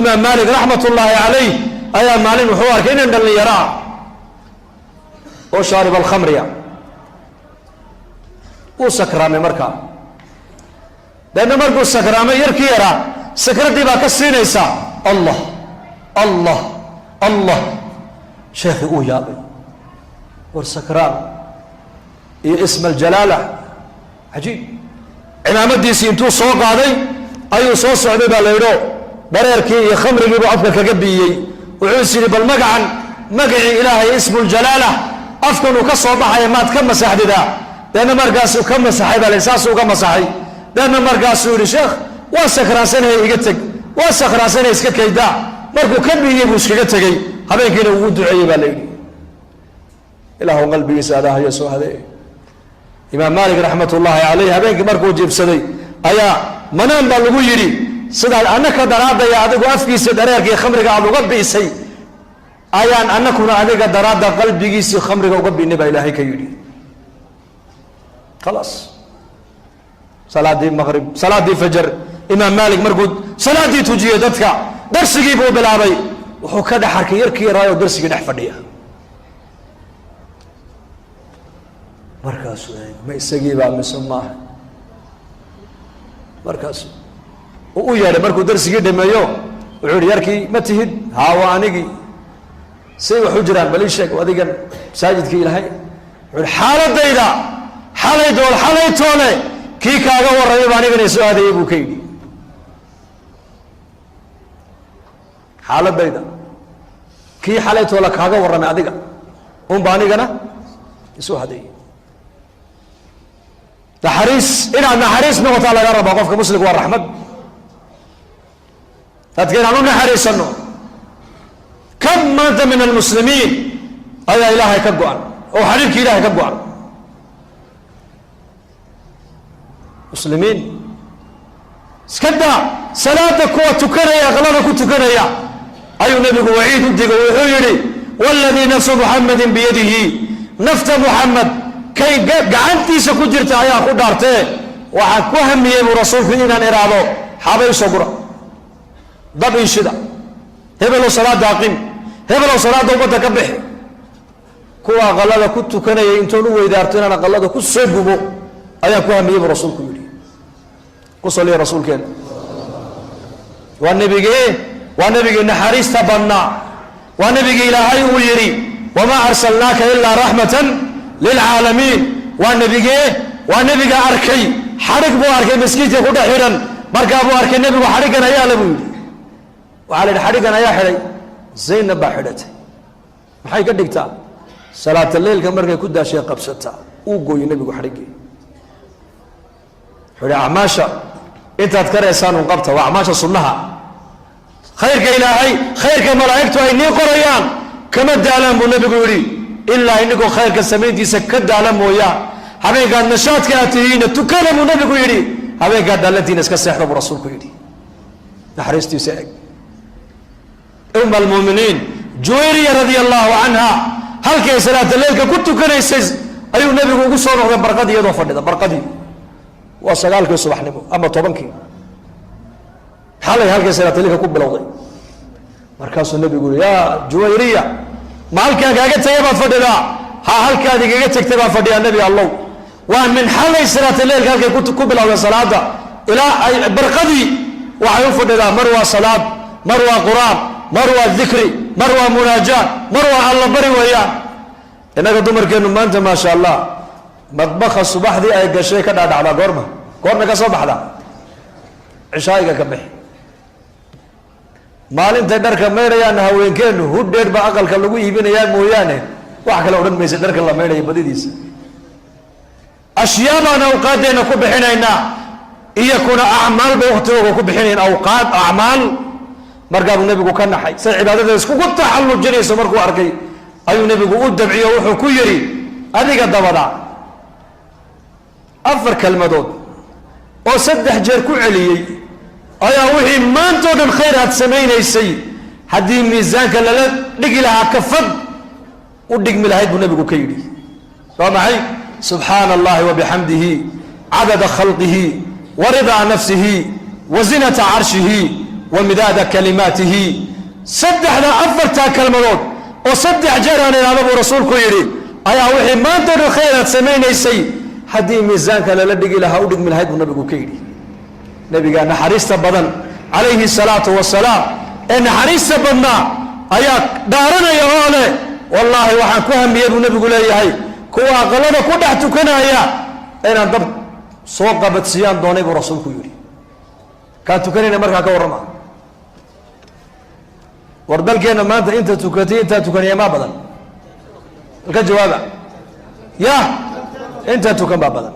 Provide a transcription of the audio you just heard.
imaam maalik raxmatullaahi calayh ayaa maalin wuxuu arkay inan dhallinyaro ah oo shaarib alkhamriya uu sakraamay markaa deedna markuu sakraamay yarkii yaraa sakraddii baa ka siinaysaa allah allah allah sheekhii uu yaabay war sakraan iyo isma aljalaala cajiib cimaamadiisii intuu soo qaaday ayuu soo socday baa la yidho dareerkii iyo khamrigiibuu afka kaga biiyey wuxuu is yidhi bal magacan magacii ilaahay ismu ljalaala afkanuu ka soo baxaya maad ka masaxdidaa deedna markaasuu ka masaxay baa la saasuu uga masaxay deedna markaasuu yidhi sheekh waa sakraansanaya iga teg waa sakraansanaya iska kaydaa markuu ka biyey buu iskaga tegey habeenkiina ugu duceeyey baa la yidhi ilaahu qalbigiisa adaahayo soo hadee imaam maalik raxmatullaahi calayh habeenkii markuu jiibsaday ayaa manaan baa lagu yidhi sidaad annaka daraadaya adigu afkiisa dareerkii khamriga aad uga biisay ayaan annakuna adiga daraadda qalbigiisii khamriga uga biinay baa ilaahay ka yidhi khalaas salaadii maqrib salaadii fajar imaam maalik markuu salaadii tujiyey dadka darsigii buu bilaabay wuxuu ka dhex arkay yarkii yaraayoo darsigii dhex fadhiya markaasuu ma isagiibaa mise maaha markaasu uu u yeedhay markuu darsigii dhameeyo wuxuu yihi yarkii ma tihid haa waa anigii say wax u jiraan bal ii sheeg adigan masaajidkii ilaahay wuxuu yihi xaaladayda xalaytoole kii kaaga warramay ba anigana soo aadayey buu ka yidhi xaaladayda kii xalaytoole kaaga warramay adiga unba anigana isoo hadayey naxariis inaad naxariis noqotaa laga rabaa qofka muslimka waa raxmad dadka inaan u naxariisano kam maanta min almuslimiin ayaa ilaahay ka go-an oo xariirka ilaahay ka go-an muslimiin iska daa salaada kuwa tukanaya aqlada ku tukanaya ayuu nabigu waciid u digay wuxuu yidhi waladii nafsu muxamadin biyadihi nafta muxamed kay gacantiisa ku jirta ayaa ku dhaartee waxaan ku hamiyey buu rasuulku inaan iraado xabaysoo gura dab inshida hebelow salaada aqim hebelow salaada ummadda ka bixi kuwa aqalada ku tukanaya intoon u weydaarto inaan aqalada ku soo gubo ayaan ku hamiyey buu rasuulku yidhi ku saliya rasuulkeena waa nebigii naxariista badnaa waa nebigii ilaahay uu yidhi wamaa arsalnaaka ilaa raxmatan lilcaalamiin waa nebiga arkay xadhig buu arkay maskiidka ku dhex xidhan markaa buu arkay nebigu xadhiggan ayaa le buu yidhi waxaa la yidhi xadhiggan ayaa xidhay zaynab baa xidhatay maxay ka dhigtaa salaata leylka markay ku daashay qabsataa uu gooyey nebigu xadhiggii wuxuu yidhi acmaasha intaad ka reesaan un qabta waa acmaasha sunnaha khayrka ilaahay khayrka malaa'igtu ay nii qorayaan kama daalaan buu nebigu yidhi ilaa inigoo khayrka samayntiisa ka daala mooyaa habeenkaad nashaadka aad tihiina tukana buu nabigu yidhi habeenkaad daalantiina iska seexda buu rasuulku yidhi naxariistiisa eg umma almuuminiin juwayriya radia allahu canha halkay salaata leylka ku tukanaysay ayuu nebigu ugu soo noqday barqadii iyadoo fadhida barqadii waa 9kii subaxnimo ama 10kii xalay halkay salaata leylka ku bilowday markaasuu nebigu yidhi yaa juwayriya ma halkaan kaaga tegay baad fadhidaa ha halkaad igaga tegtay baan fadhiyaa nebi allow waa min xalay salaata leylka halkay ku bilowday salaada ilaa ay barqadii waxay u fadhidaa mar waa salaad mar waa quraan mar waa dikri mar waa munaajaat mar waa alla bari weeyaan innaga dumarkeennu maanta maasha allah madbakha subaxdii ay gashay ka dhaadhacdaa goorma ka soo baxdaa cishaayiga ka bixi maalintay dharka maydhayaanna haweenkeennu hudheer baa aqalka lagu iibinayaa mooyaane wax kale odhan maysa dharka la maydhaya badidiisa ashyaa baan awqaaddeenna ku bixinaynaa iyakuna acmaal bay waktigooga ku bixinayn awqaad acmaal markaabuu nebigu ka naxay say cibaadada iskugu taxallujinayso markuu arkay ayuu nebigu u dabciyo wuxuu ku yidhi adiga dabada 4 kelmadood oo 3 jeer ku celiyey ayaa wixii maantoo dhan khayr aad samaynaysay haddii miisaanka lala dhigi lahaa kafad u dhigmi lahayd buu nebigu ka yidhi waa maxay subxaana allahi wabixamdihi cadada khalqihi waridaa nafsihi wazinata carshihi ومداد كلماته صدح ذا أفرتا كلمات وصدح جيران إلى أبو رسولك يري أيا وحي ما أنتظر خيرا سمين يسي حدي ميزانك للدق لها أودق من هيد ونبي كيري نبي قال نحرست بدن عليه الصلاة والسلام إن حرست بدنا أيا دارنا يا أولي والله وحن كهم يد ونبي قول هي كوا قلنا كدحت كنا يا أنا ضبط سوق بتسيان دوني برسولك يري كانت كنا مركا كورما وردلكينا ما أنت تكتي أنت تكني ما بدن الجواب يا أنت تكن ما بدن